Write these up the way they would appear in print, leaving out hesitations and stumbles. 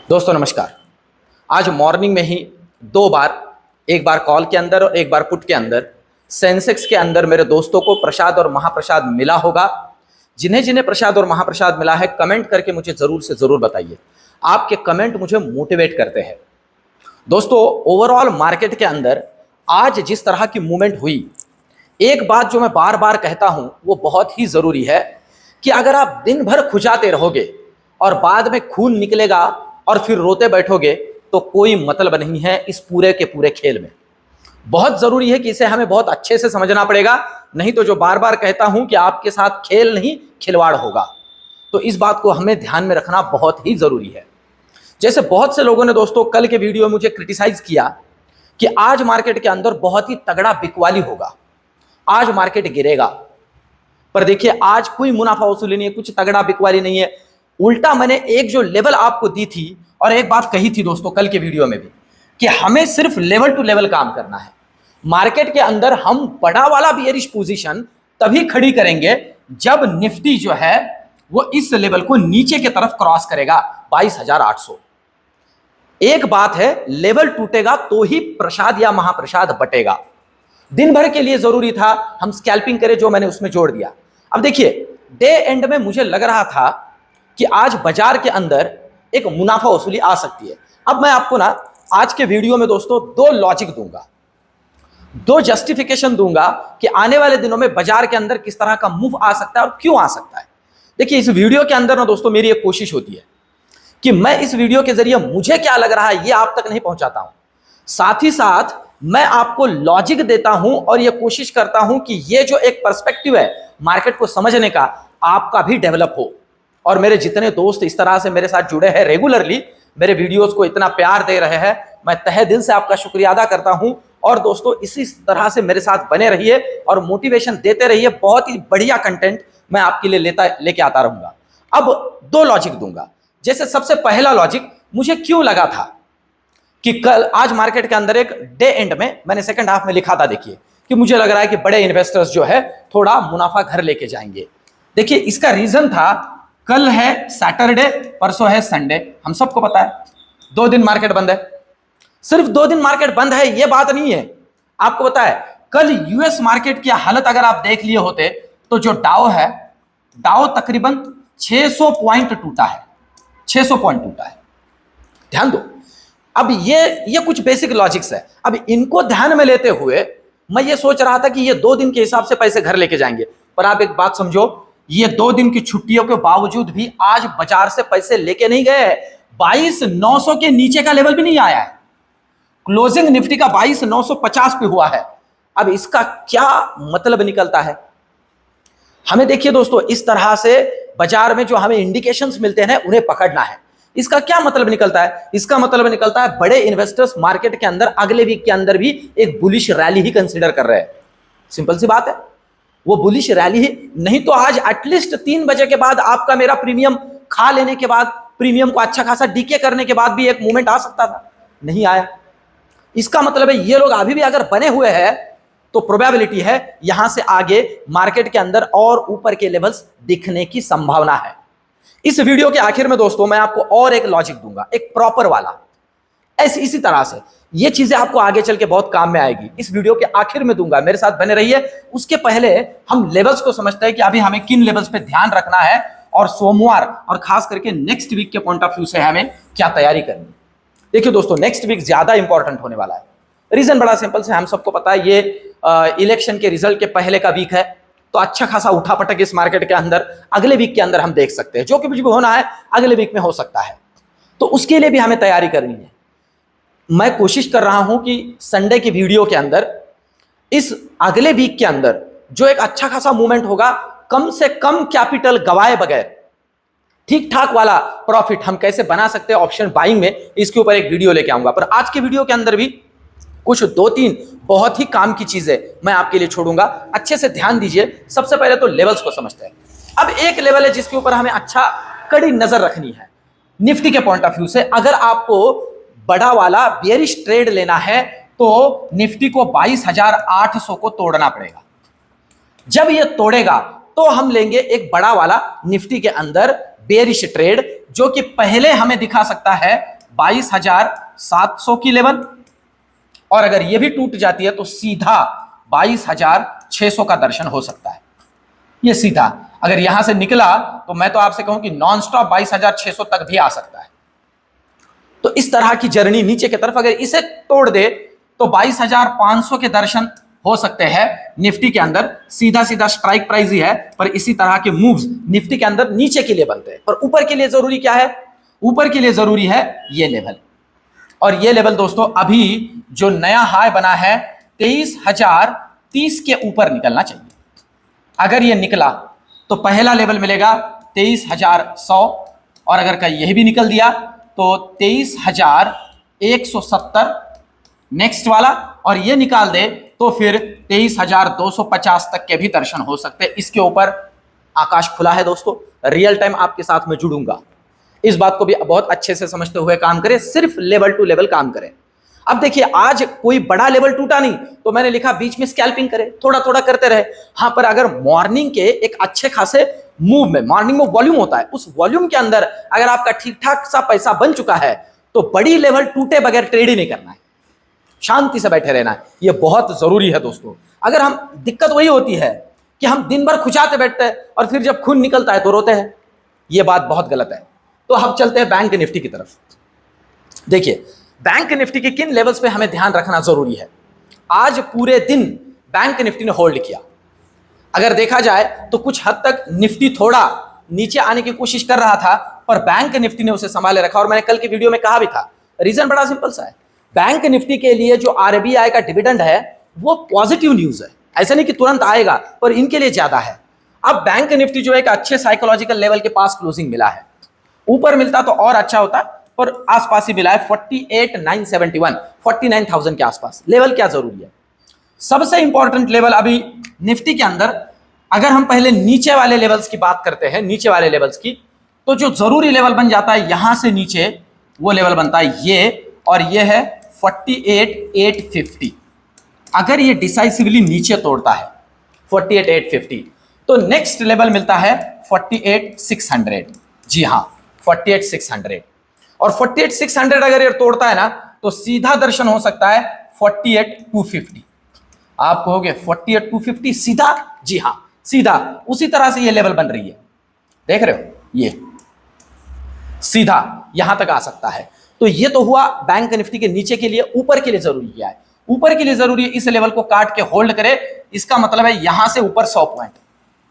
दोस्तों नमस्कार। आज मॉर्निंग में ही दो बार, एक बार कॉल के अंदर और एक बार पुट के अंदर, सेंसेक्स के अंदर मेरे दोस्तों को प्रसाद और महाप्रसाद मिला होगा। जिन्हें जिन्हें प्रसाद और महाप्रसाद मिला है कमेंट करके मुझे ज़रूर से ज़रूर बताइए। आपके कमेंट मुझे मोटिवेट करते हैं। दोस्तों ओवरऑल मार्केट के अंदर आज जिस तरह की मूवमेंट हुई, एक बात जो मैं बार बार कहता हूं वो बहुत ही ज़रूरी है कि अगर आप दिन भर खुजाते रहोगे और बाद में खून निकलेगा और फिर रोते बैठोगे तो कोई मतलब नहीं है इस पूरे के पूरे खेल में। बहुत ज़रूरी है कि इसे हमें बहुत अच्छे से समझना पड़ेगा, नहीं तो जो बार बार कहता हूं कि आपके साथ खेल नहीं खिलवाड़ होगा, तो इस बात को हमें ध्यान में रखना बहुत ही ज़रूरी है। जैसे बहुत से लोगों ने दोस्तों कल के वीडियो में मुझे क्रिटिसाइज किया कि आज मार्केट के अंदर बहुत ही तगड़ा बिकवाली होगा, आज मार्केट गिरेगा। पर देखिए आज कोई मुनाफा वसूली नहीं है, कुछ तगड़ा बिकवाली नहीं है। उल्टा मैंने एक जो लेवल आपको दी थी और एक बात कही थी दोस्तों कल के वीडियो में भी कि हमें सिर्फ लेवल टू लेवल काम करना है। मार्केट के अंदर हम बड़ा वाला बियरिश पोजीशन तभी खड़ी करेंगे जब निफ्टी जो है वो इस लेवल को नीचे की तरफ क्रॉस करेगा 22,800। एक बात है, लेवल टूटेगा तो ही प्रसाद या महाप्रसाद बटेगा। दिन भर के लिए जरूरी था हम स्कैल्पिंग करें, जो मैंने उसमें जोड़ दिया। अब देखिए डे एंड में मुझे लग रहा था कि आज बाजार के अंदर एक मुनाफा वसूली आ सकती है। अब मैं आपको ना आज के वीडियो में दोस्तों दो लॉजिक दूंगा, दो जस्टिफिकेशन दूंगा कि आने वाले दिनों में बाजार के अंदर किस तरह का मूव आ सकता है और क्यों आ सकता है। देखिए इस वीडियो के अंदर ना दोस्तों मेरी एक कोशिश होती है कि मैं इस वीडियो के जरिए मुझे क्या लग रहा है ये आप तक नहीं पहुंचाता हूं, साथ ही साथ मैं आपको लॉजिक देता हूं और यह कोशिश करता हूं कि ये जो एक पर्सपेक्टिव है मार्केट को समझने का आपका भी डेवलप हो। और मेरे जितने दोस्त इस तरह से मेरे साथ जुड़े हैं, रेगुलरली मेरे वीडियोस को इतना प्यार दे रहे हैं, मैं तहे दिल से आपका शुक्रिया अदा करता हूं। और दोस्तों इसी तरह से मेरे साथ बने रहिए और मोटिवेशन देते रहिए। बहुत ही बढ़िया कंटेंट मैं आपके लिए लेके आता रहूंगा। अब दो लॉजिक दूंगा। जैसे सबसे पहला लॉजिक, मुझे क्यों लगा था कि कल आज मार्केट के अंदर एक डे एंड में मैंने सेकंड हाफ में लिखा था, देखिए कि मुझे लग रहा है कि बड़े इन्वेस्टर्स जो है थोड़ा मुनाफा घर लेके जाएंगे। देखिए इसका रीजन था, कल है सैटरडे, परसों है संडे, हम सबको पता है 2 दिन मार्केट बंद है। सिर्फ 2 दिन मार्केट बंद है ये बात नहीं है, आपको पता है कल यूएस मार्केट की हालत अगर आप देख लिए होते तो जो डाउ है, डाउ तकरीबन 600 पॉइंट टूटा है, 600 पॉइंट टूटा है। ध्यान दो, अब ये कुछ बेसिक लॉजिक्स है। अब इनको ध्यान में लेते हुए मैं ये सोच रहा था कि ये 2 दिन के हिसाब से पैसे घर लेके जाएंगे। पर आप एक बात समझो, ये 2 दिन की छुट्टियों के बावजूद भी आज बाजार से पैसे लेके नहीं गए। 22,900 के नीचे का लेवल भी नहीं आया है। क्लोजिंग निफ्टी का 22,950 पे हुआ है। अब इसका क्या मतलब निकलता है हमें? देखिए दोस्तों इस तरह से बाजार में जो हमें इंडिकेशंस मिलते हैं उन्हें पकड़ना है। इसका क्या मतलब निकलता है? इसका मतलब निकलता है बड़े इन्वेस्टर्स मार्केट के अंदर अगले वीक के अंदर भी एक बुलिश रैली ही कंसीडर कर रहे हैं। सिंपल सी बात है, वो बुलिश रैली ही नहीं तो आज एटलीस्ट 3 बजे के बाद आपका मेरा प्रीमियम खा लेने के बाद, प्रीमियम को अच्छा खासा डीके करने के बाद भी एक मूवमेंट आ सकता था, नहीं आया। इसका मतलब है ये लोग अभी भी अगर बने हुए हैं तो प्रोबेबिलिटी है यहां से आगे मार्केट के अंदर और ऊपर के लेवल्स दिखने की संभावना है। इस वीडियो के आखिर में दोस्तों मैं आपको और एक लॉजिक दूंगा, एक प्रॉपर वाला। इसी तरह से ये चीजें आपको आगे चल के बहुत काम में आएगी। इस वीडियो के आखिर में दूंगा, मेरे साथ बने रहिए। उसके पहले हम लेवल्स को समझते हैं कि अभी हमें किन लेवल्स पे ध्यान रखना है और सोमवार और खास करके नेक्स्ट वीक के पॉइंट ऑफ व्यू से हमें क्या तैयारी करनी है। देखिए दोस्तों नेक्स्ट वीक ज्यादा इंपॉर्टेंट होने वाला है। रीजन बड़ा सिंपल से, हम सबको पता है ये इलेक्शन के रिजल्ट के पहले का वीक है, तो अच्छा खासा उठापटक इस मार्केट के अंदर अगले वीक के अंदर हम देख सकते हैं। जो कुछ भी होना है अगले वीक में हो सकता है, तो उसके लिए भी हमें तैयारी करनी है। मैं कोशिश कर रहा हूं कि संडे की वीडियो के अंदर इस अगले वीक के अंदर जो एक अच्छा खासा मूवमेंट होगा, कम से कम कैपिटल गवाए बगैर ठीक ठाक वाला प्रॉफिट हम कैसे बना सकते हैं ऑप्शन बाइंग में, इसके ऊपर एक वीडियो लेके आऊंगा। पर आज के वीडियो के अंदर भी कुछ 2-3 बहुत ही काम की चीजें मैं आपके लिए छोड़ूंगा। अच्छे से ध्यान दीजिए। सबसे पहले तो लेवल्स को समझते हैं। अब एक लेवल है जिसके ऊपर हमें अच्छा कड़ी नजर रखनी है निफ्टी के पॉइंट ऑफ व्यू से। अगर आपको बड़ा वाला बेयरिश ट्रेड लेना है तो निफ्टी को 22,800 को तोड़ना पड़ेगा। जब ये तोड़ेगा तो हम लेंगे एक बड़ा वाला निफ्टी के अंदर बेयरिश ट्रेड, जो कि पहले हमें दिखा सकता है 22,700 की लेवल, और अगर ये भी टूट जाती है तो सीधा 22,600 का दर्शन हो सकता है। ये सीधा अगर यहां से निकला तो मैं तो आपसे कहूं कि नॉन स्टॉप 22,600 तक भी आ सकता है। तो इस तरह की जर्नी नीचे की तरफ, अगर इसे तोड़ दे तो 22,500 के दर्शन हो सकते हैं निफ्टी के अंदर। सीधा सीधा स्ट्राइक प्राइस ही है, पर इसी तरह के मूव्स निफ्टी के अंदर नीचे के लिए बनते हैं। पर ऊपर के लिए जरूरी क्या है? ऊपर के लिए जरूरी है ये लेवल, और ये लेवल दोस्तों अभी जो नया हाई बना है 23,030 के ऊपर निकलना चाहिए। अगर ये निकला तो पहला लेवल मिलेगा 23,100, और अगर का यही भी निकल दिया तो 23,170 नेक्स्ट वाला, और ये निकाल दे तो फिर 23,250 तक के भी दर्शन हो सकते हैं। इसके ऊपर आकाश खुला है दोस्तों, रियल टाइम आपके साथ में जुड़ूंगा। इस बात को भी बहुत अच्छे से समझते हुए काम करें, सिर्फ लेवल टू लेवल काम करें। अब देखिए आज कोई बड़ा लेवल टूटा नहीं तो मैंने लिखा बीच में स्कैल्पिंग करें, थोड़ा थोड़ा करते रहे। हाँ, पर अगर मॉर्निंग के एक अच्छे खासे मूव में, मॉर्निंग में वॉल्यूम होता है, उस वॉल्यूम के अंदर अगर आपका ठीक ठाक सा पैसा बन चुका है तो बड़ी लेवल टूटे बगैर ट्रेड ही नहीं करना है, शांति से बैठे रहना है। ये बहुत जरूरी है दोस्तों। अगर हम, दिक्कत वही होती है कि हम दिन भर खुचाते बैठते हैं और फिर जब खून निकलता है तो रोते हैं। ये बात बहुत गलत है। तो हम चलते हैं बैंक निफ्टी की तरफ। देखिए बैंक निफ्टी के किन लेवल्स पे हमें ध्यान रखना जरूरी है। आज पूरे दिन बैंक निफ्टी ने होल्ड किया। अगर देखा जाए तो कुछ हद तक निफ्टी थोड़ा नीचे आने की कोशिश कर रहा था, पर बैंक निफ्टी ने उसे संभाले रखा। और मैंने कल की वीडियो में कहा भी था, रीजन बड़ा सिंपल सा है। बैंक निफ्टी के लिए जो आरबीआई का डिविडेंड है वो पॉजिटिव न्यूज है। ऐसा नहीं कि तुरंत आएगा, पर इनके लिए ज्यादा है। अब बैंक निफ्टी जो एक अच्छे साइकोलॉजिकल लेवल के पास क्लोजिंग मिला है, ऊपर मिलता तो और अच्छा होता, पर आसपास ही मिला है 48,971, 49,000 के आसपास। लेवल क्या जरूरी है? सबसे इंपॉर्टेंट लेवल अभी निफ्टी के अंदर, अगर हम पहले नीचे वाले लेवल्स की बात करते हैं, नीचे वाले लेवल्स की, तो जो जरूरी लेवल बन जाता है यहां से नीचे, वो लेवल बनता है ये, और ये है 48,850। अगर ये डिसाइसिवली नीचे तोड़ता है 48,850 तो नेक्स्ट लेवल मिलता है 48,600। जी हां, 48,600। और 48,600 अगर ये तोड़ता है ना तो सीधा दर्शन हो सकता है 48,250। आप कहोगे 48,250 सीधा? जी हां, सीधा उसी तरह से ये लेवल बन रही है, देख रहे हो, ये सीधा यहां तक आ सकता है। तो ये तो हुआ बैंक निफ्टी के नीचे के लिए। ऊपर के लिए जरूरी क्या है? ऊपर के लिए जरूरी है इस लेवल को काट के होल्ड करे। इसका मतलब है यहां से ऊपर 100 पॉइंट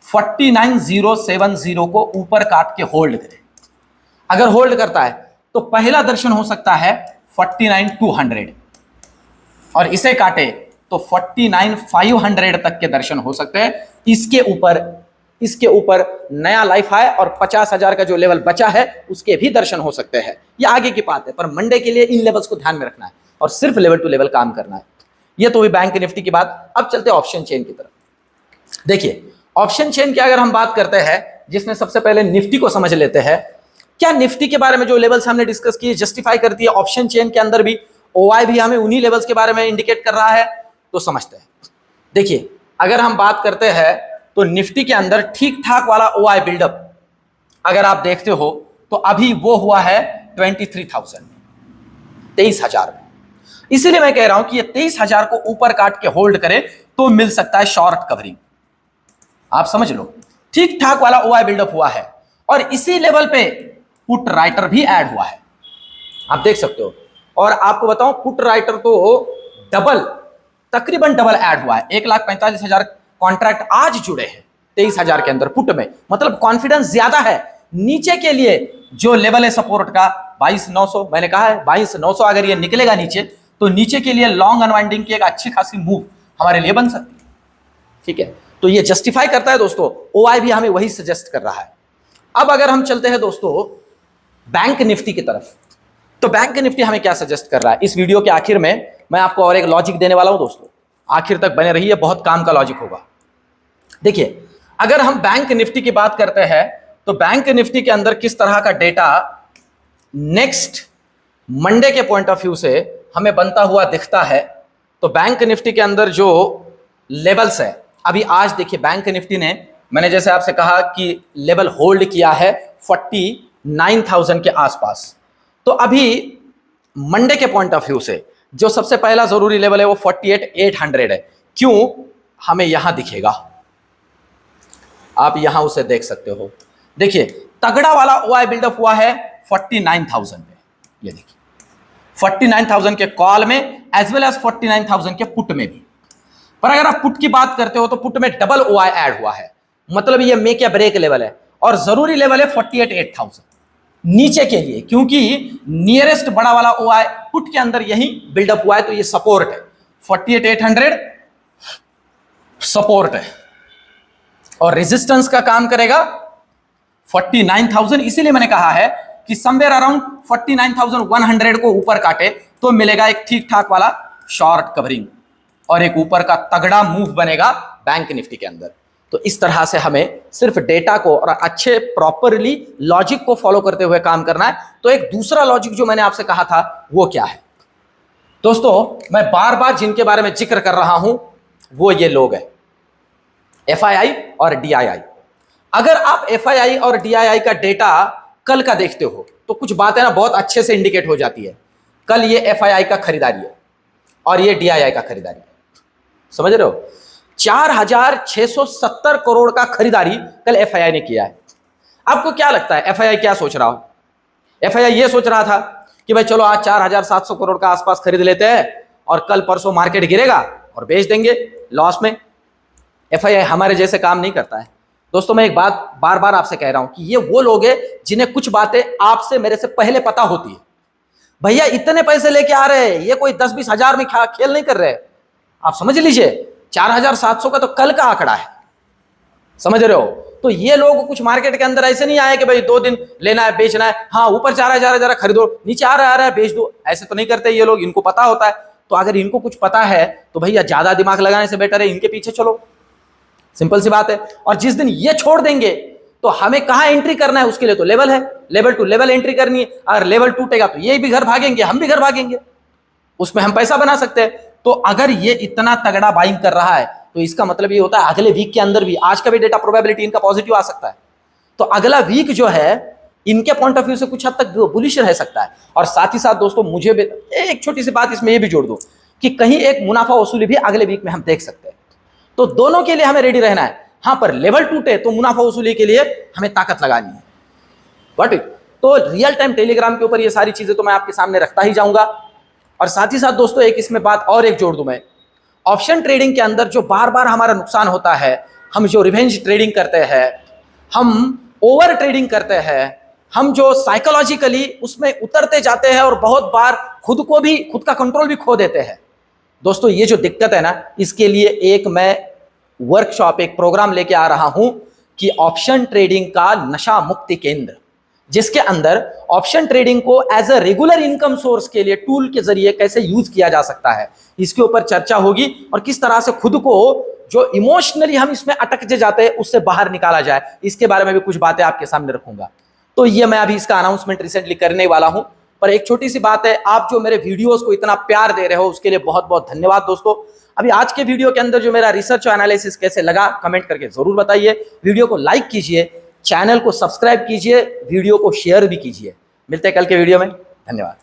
49,070 को ऊपर काट के होल्ड करे। अगर होल्ड करता है तो पहला दर्शन हो सकता है 49,200, और इसे काटे तो 49,500 तक के दर्शन हो सकते हैं। इसके ऊपर नया लाइफ हाई और 50,000 का जो लेवल बचा है उसके भी दर्शन हो सकते हैं। ये आगे की बात है, पर मंडे के लिए इन लेवल्स को ध्यान में रखना है और सिर्फ लेवल टू लेवल काम करना है। ये तो हुई बैंक निफ्टी की बात। अब चलते हैं ऑप्शन चेन की तरफ। देखिए ऑप्शन चेन की अगर हम बात करते हैं, जिसमें सबसे पहले निफ्टी को समझ लेते हैं। क्या निफ्टी के बारे में जो लेवल्स हमने डिस्कस किए जस्टिफाई करती है ऑप्शन चेन के अंदर भी? ओआई भी हमें उन्हीं लेवल्स के बारे में इंडिकेट कर रहा है, तो समझते हैं। देखिए अगर हम बात करते हैं तो निफ्टी के अंदर ठीक ठाक वाला ओआई बिल्डअप अगर आप देखते हो तो अभी वो हुआ है 23,000, 23,000 में। इसीलिए मैं कह रहा हूं कि ये 23,000 को ऊपर काट के होल्ड करे तो मिल सकता है शॉर्ट कवरिंग। आप समझ लो, ठीक ठाक वाला ओआई बिल्डअप हुआ है, और इसी लेवल पे पुट राइटर भी ऐड हुआ है, आप देख सकते हो। और आपको बताऊं पुट राइटर तो तकरीबन डबल ऐड हुआ है। 1,45,000 कॉन्ट्रैक्ट आज जुड़े हैं 23,000 के अंदर पुट में, मतलब कॉन्फिडेंस ज्यादा है। नीचे के लिए जो लेवल है सपोर्ट का 22,900, मैंने कहा है 22,900 अगर ये निकलेगा नीचे तो नीचे के लिए लॉन्ग अनवाइंडिंग की एक अच्छी खासी मूव हमारे लिए बन सकती है। ठीक है, तो ये जस्टिफाई करता है दोस्तों। ओआई भी हमें वही सजेस्ट कर रहा है। अब अगर हम चलते हैं दोस्तों बैंक निफ्टी की तरफ, तो बैंक निफ्टी हमें क्या सजेस्ट कर रहा है? इस वीडियो के आखिर में मैं आपको और एक लॉजिक देने वाला हूं दोस्तों, आखिर तक बने रहिए, बहुत काम का लॉजिक होगा। देखिए अगर हम बैंक निफ्टी की बात करते हैं तो बैंक निफ्टी के अंदर किस तरह का डेटा नेक्स्ट मंडे के पॉइंट ऑफ व्यू से हमें बनता हुआ दिखता है। तो बैंक निफ्टी के अंदर जो लेवल्स है, अभी आज देखिए बैंक निफ्टी ने, मैंने जैसे आपसे कहा कि लेवल होल्ड किया है 49,000 के आसपास। तो अभी मंडे के पॉइंट ऑफ व्यू से जो सबसे पहला जरूरी लेवल है वो 48,800 है। क्यों? हमें यहां दिखेगा, आप यहां उसे देख सकते हो। देखिए तगड़ा वाला ओआई बिल्डअप हुआ है 49,000 पे, ये देखिए 49,000 के कॉल में एज वेल एज 49,000 के पुट में भी। पर अगर आप पुट की बात करते हो तो पुट में डबल ओआई ऐड हुआ है, मतलब ये मेक या ब्रेक लेवल है। और जरूरी लेवल है 48,800 नीचे के लिए, क्योंकि नियरेस्ट बड़ा वाला ओआई पुट के अंदर यही बिल्डअप हुआ है, तो ये सपोर्ट है 48,800 सपोर्ट है। और रेजिस्टेंस का काम करेगा 49,000। इसीलिए मैंने कहा है कि समवेयर अराउंड 49,100 को ऊपर काटे तो मिलेगा एक ठीक ठाक वाला शॉर्ट कवरिंग और एक ऊपर का तगड़ा मूव बनेगा बैंक निफ्टी के अंदर। तो इस तरह से हमें सिर्फ डेटा को और अच्छे प्रॉपरली लॉजिक को फॉलो करते हुए काम करना है। तो एक दूसरा लॉजिक जो मैंने आपसे कहा था वो क्या है दोस्तों, मैं बार बार जिनके बारे में जिक्र कर रहा हूं वो ये लोग हैं, एफआईआई और डीआईआई। अगर आप एफआईआई और डीआईआई का डेटा कल का देखते हो तो कुछ बातें ना बहुत अच्छे से इंडिकेट हो जाती है। कल ये एफआईआई का खरीदारी है और ये डीआईआई का खरीदारी है, समझ रहे हो। 4,670 करोड़ का खरीदारी कल एफआईआई ने किया है। आपको क्या लगता है एफआईआई क्या सोच रहा हो? एफआईआई ये सोच रहा था कि भाई चलो आज 4,700 करोड़ का आसपास खरीद लेते हैं और कल परसों मार्केट गिरेगा और बेच देंगे लॉस में। एफआईआई हमारे जैसे काम नहीं करता है दोस्तों। मैं एक बात बार बार आपसे कह रहा हूं कि ये वो लोग हैं जिन्हें कुछ बातें आपसे मेरे से पहले पता होती है। भैया इतने पैसे लेके आ रहे हैं, ये कोई 10-20 हजार में खेल नहीं कर रहे। आप समझ लीजिए 4,700 का तो कल का आंकड़ा है, समझ रहे हो। तो ये लोग कुछ मार्केट के अंदर ऐसे नहीं आए कि भाई 2 दिन लेना है बेचना है, हाँ ऊपर 4,000 जरा खरीदो, नीचे आ रहा है बेच दो, ऐसे तो नहीं करते ये लोग। इनको पता होता है। तो अगर इनको कुछ पता है तो भैया ज्यादा दिमाग लगाने से बेटर है इनके पीछे चलो, सिंपल सी बात है। और जिस दिन ये छोड़ देंगे तो हमें कहां एंट्री करना है उसके लिए तो लेवल है, लेवल टू लेवल एंट्री करनी है। अगर लेवल टूटेगा तो ये भी घर भागेंगे, हम भी घर भागेंगे, उसमें हम पैसा बना सकते हैं। तो अगर ये इतना तगड़ा बाइंग कर रहा है तो इसका मतलब ये होता है अगले वीक के अंदर भी, आज का भी डेटा प्रोबेबिलिटी इनका पॉजिटिव आ सकता है, तो अगला वीक जो है इनके पॉइंट ऑफ व्यू से कुछ हद तक बुलिश रह सकता है। और साथ ही साथ दोस्तों मुझे भी एक छोटी सी बात इसमें ये भी जोड़ दो कि कहीं एक मुनाफा वसूली भी अगले वीक में हम देख सकते हैं। तो दोनों के लिए हमें रेडी रहना है। हाँ पर लेवल टूटे तो मुनाफा वसूली के लिए हमें ताकत लगानी है। Got it. तो रियल टाइम टेलीग्राम के ऊपर ये सारी चीजें तो मैं आपके सामने रखता ही जाऊंगा। और साथ ही साथ दोस्तों एक इसमें बात और एक जोड़ दूं मैं, ऑप्शन ट्रेडिंग के अंदर जो बार बार हमारा नुकसान होता है, हम जो रिवेंज ट्रेडिंग करते हैं, हम ओवर ट्रेडिंग करते हैं, हम जो साइकोलॉजिकली उसमें उतरते जाते हैं और बहुत बार खुद का कंट्रोल भी खो देते हैं। दोस्तों ये जो दिक्कत है ना, इसके लिए एक मैं वर्कशॉप एक प्रोग्राम लेके आ रहा हूं कि ऑप्शन ट्रेडिंग का नशा मुक्ति केंद्र, जिसके अंदर ऑप्शन ट्रेडिंग को as a regular income source के लिए टूल के जरिए कैसे यूज किया जा सकता है, इसके ऊपर चर्चा होगी। और किस तरह से खुद को जो इमोशनली हम इसमें अटक जाते हैं उससे बाहर निकाला जाए, इसके बारे में भी कुछ बातें आपके सामने रखूंगा। तो ये मैं अभी इसका अनाउंसमेंट रिसेंटली करने वाला हूं। पर एक छोटी सी बात है, आप जो मेरे वीडियोस को इतना प्यार दे रहे हो उसके लिए बहुत बहुत धन्यवाद दोस्तों। अभी आज के वीडियो के अंदर जो मेरा रिसर्च और एनालिसिस कैसे लगा कमेंट करके जरूर बताइए। वीडियो को लाइक कीजिए, चैनल को सब्सक्राइब कीजिए, वीडियो को शेयर भी कीजिए। मिलते हैं कल के वीडियो में, धन्यवाद।